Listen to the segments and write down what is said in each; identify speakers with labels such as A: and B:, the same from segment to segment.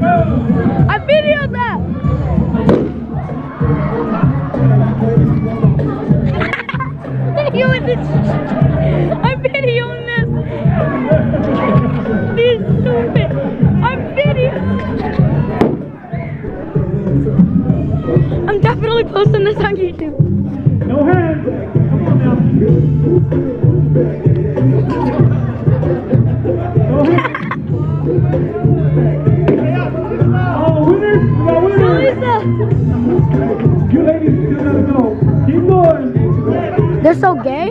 A: I videoed that. I'm videoing this. This is stupid. I'm videoing. I'm definitely posting this on YouTube.
B: No hands. Come on now. No hands. Oh, winners! We got winners! You ladies still gotta go. Keep going.
A: They're so gay.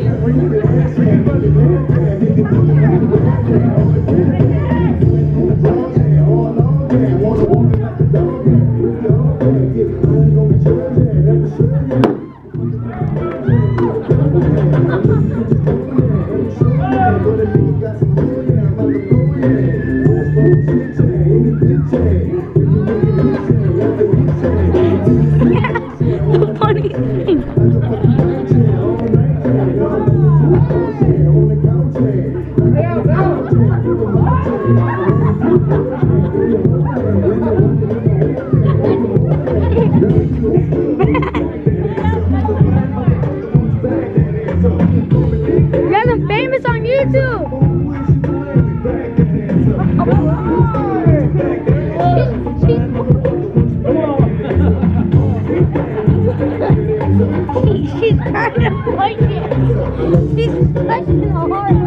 A: The funny thing. You guys are famous on YouTube. She's kind of like it. She's pushing hard.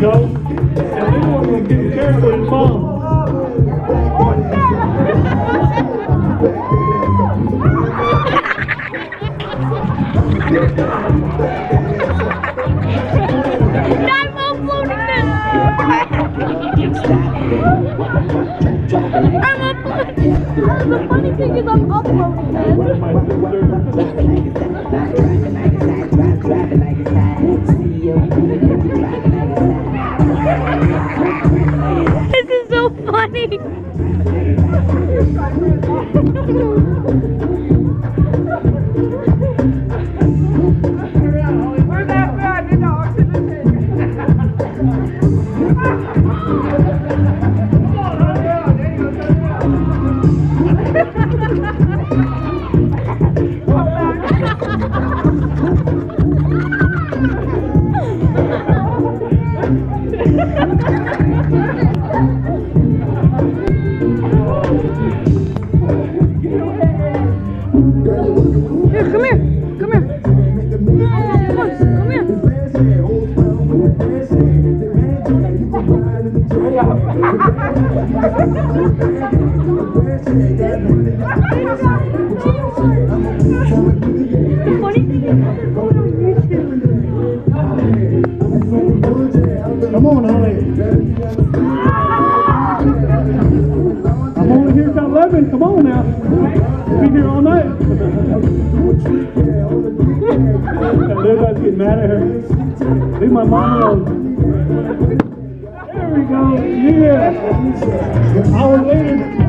B: Go. And then we're going to get careful and fall.
A: I'm uploading this. I'm uploading. The funny thing is I'm uploading this. This is so funny. Here, come here. Come here. Come on, come here. The funny thing is, they're going on YouTube.
B: Come on, honey. I'm only here till 11. Come on now. We'll be here all night. They're about to get mad at her. Leave my mom alone. There we go. Yeah. Hour later.